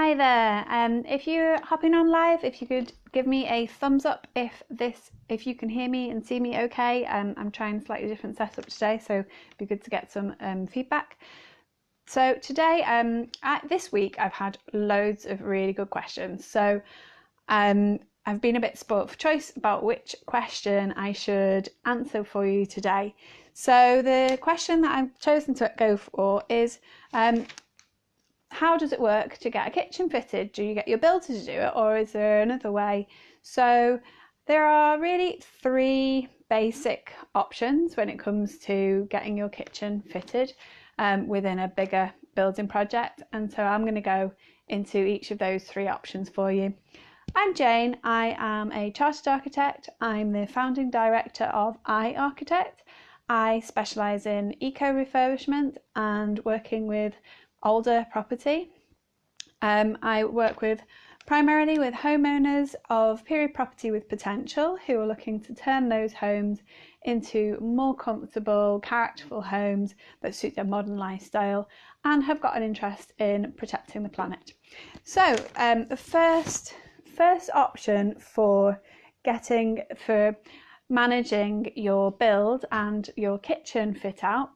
Hi there. If you're hopping on live, if you could give me a thumbs up if you can hear me and see me okay. I'm trying a slightly different setup today, so it'd be good to get some feedback. So today, this week, I've had loads of really good questions. So I've been a bit spoilt for choice about which question I should answer for you today. So the question that I've chosen to go for is, how does it work to get a kitchen fitted? Do you get your builder to do it, or is there another way? So there are really three basic options when it comes to getting your kitchen fitted within a bigger building project. And so I'm going to go into each of those three options for you. I'm Jane. I am a chartered architect. I'm the founding director of iArchitect. I specialise in eco refurbishment and working with older property. I work primarily with homeowners of period property with potential who are looking to turn those homes into more comfortable, characterful homes that suit their modern lifestyle and have got an interest in protecting the planet. So the first option for managing your build and your kitchen fit out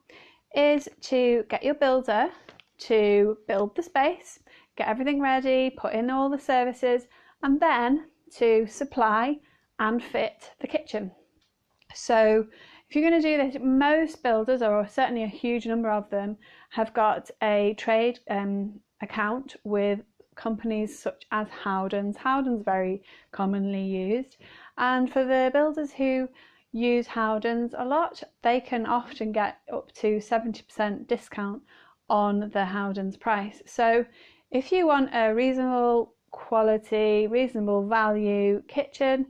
is to get your builder to build the space, get everything ready, put in all the services, and then to supply and fit the kitchen. So if you're going to do this, most builders, or certainly a huge number of them, have got a trade account with companies such as Howden's. Howden's very commonly used, and for the builders who use Howden's a lot, they can often get up to 70% discount on the Howden's price. So if you want a reasonable quality, reasonable value kitchen,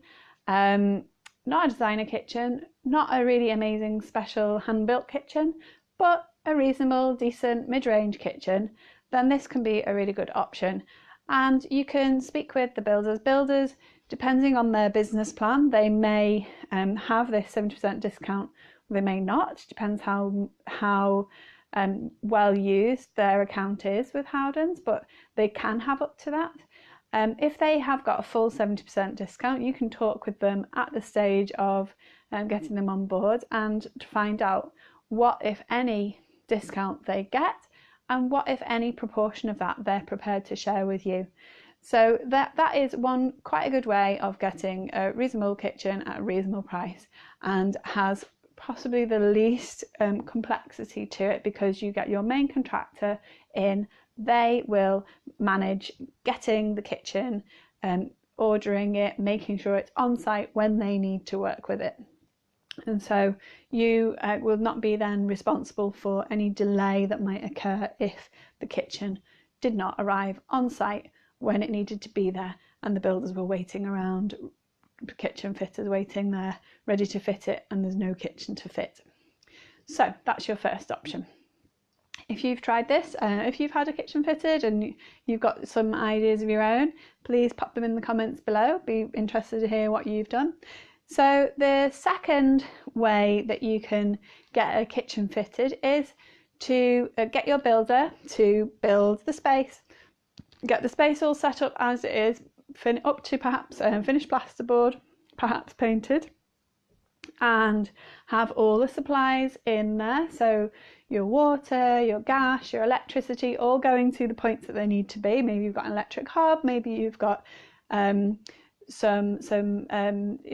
not a designer kitchen, not a really amazing special hand-built kitchen, but a reasonable, decent, mid-range kitchen, then this can be a really good option. And you can speak with the builders. Builders, depending on their business plan, they may have this 70% discount, they may not. Depends how well used their account is with Howden's, but they can have up to that. If they have got a full 70% discount, you can talk with them at the stage of getting them on board and to find out what, if any, discount they get and what, if any, proportion of that they're prepared to share with you. So that is quite a good way of getting a reasonable kitchen at a reasonable price, and has possibly the least complexity to it, because you get your main contractor in. They will manage getting the kitchen, ordering it, making sure it's on site when they need to work with it. And so you will not be then responsible for any delay that might occur if the kitchen did not arrive on site when it needed to be there and the builders were waiting around, kitchen fitters waiting there ready to fit it, and there's no kitchen to fit. So that's your first option. If you've tried this, if you've had a kitchen fitted and you've got some ideas of your own, please pop them in the comments below. Be interested to hear what you've done. So the second way that you can get a kitchen fitted is to get your builder to build the space, get the space all set up as it is, up to perhaps finished plasterboard, perhaps painted, and have all the supplies in there. So your water, your gas, your electricity, all going to the points that they need to be. Maybe you've got an electric hob, maybe you've got some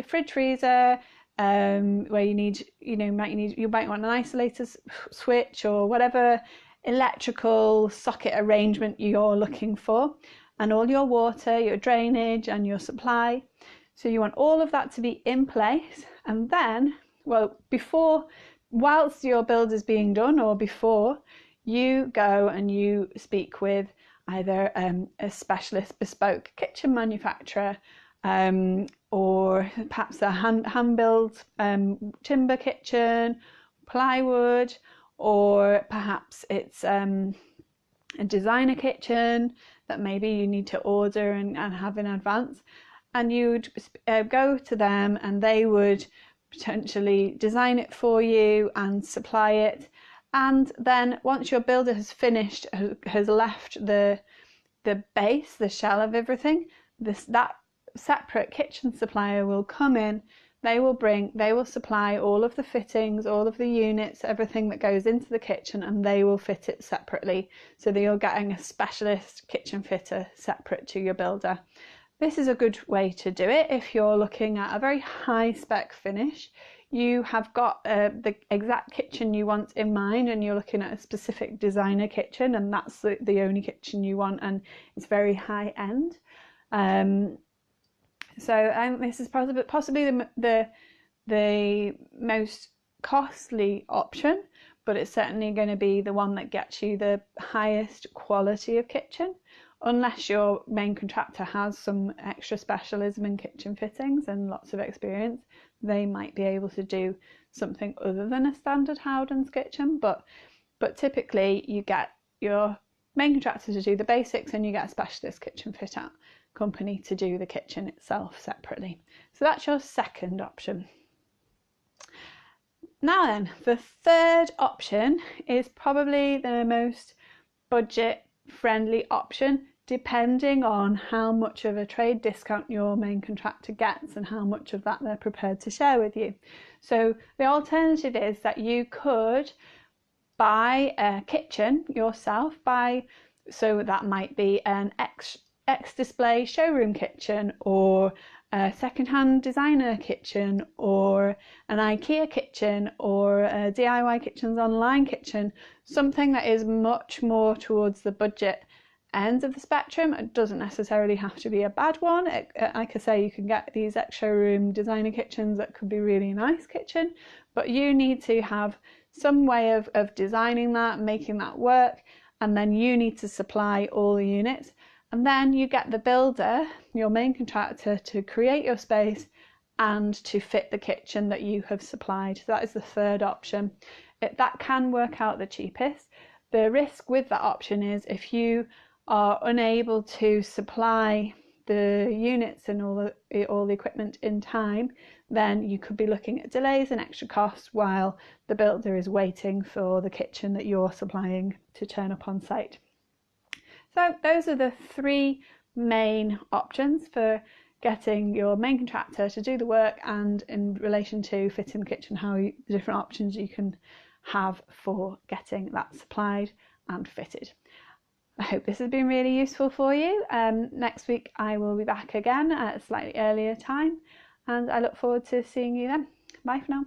fridge freezer where you might want an isolator switch or whatever electrical socket arrangement you're looking for, and all your water, your drainage and your supply. So you want all of that to be in place, and then, whilst your build is being done, or before, you go and you speak with either a specialist bespoke kitchen manufacturer, or perhaps a hand-built timber kitchen, plywood, or perhaps it's a designer kitchen that maybe you need to order and have in advance. And you'd go to them and they would potentially design it for you and supply it. And then once your builder has finished, has left the the base, the shell of everything, that separate kitchen supplier will come in. They will supply all of the fittings, all of the units, everything that goes into the kitchen, and they will fit it separately, so that you're getting a specialist kitchen fitter separate to your builder. This is a good way to do it if you're looking at a very high spec finish. You have got the exact kitchen you want in mind, and you're looking at a specific designer kitchen, and that's the only kitchen you want, and it's very high end. So this is possibly the most costly option, but it's certainly going to be the one that gets you the highest quality of kitchen, unless your main contractor has some extra specialism in kitchen fittings and lots of experience. They might be able to do something other than a standard Howden's kitchen, but typically you get your main contractor to do the basics, and you get a specialist kitchen fit out company to do the kitchen itself separately. So that's your second option. Now then, the third option is probably the most budget friendly option, depending on how much of a trade discount your main contractor gets and how much of that they're prepared to share with you. So the alternative is that you could buy a kitchen yourself, so that might be an X-display showroom kitchen, or a second-hand designer kitchen, or an IKEA kitchen, or a DIY kitchens online kitchen, something that is much more towards the budget end of the spectrum. It doesn't necessarily have to be a bad one. Like I say, you can get these ex-showroom designer kitchens that could be really nice kitchen, but you need to have some way of designing that, making that work, and then you need to supply all the units. And then you get the builder, your main contractor, to create your space and to fit the kitchen that you have supplied. So that is the third option. That can work out the cheapest. The risk with that option is if you are unable to supply the units and all the equipment in time, then you could be looking at delays and extra costs while the builder is waiting for the kitchen that you're supplying to turn up on site. So those are the three main options for getting your main contractor to do the work, and in relation to fitting the kitchen, the different options you can have for getting that supplied and fitted. I hope this has been really useful for you. Next week I will be back again at a slightly earlier time, and I look forward to seeing you then. Bye for now.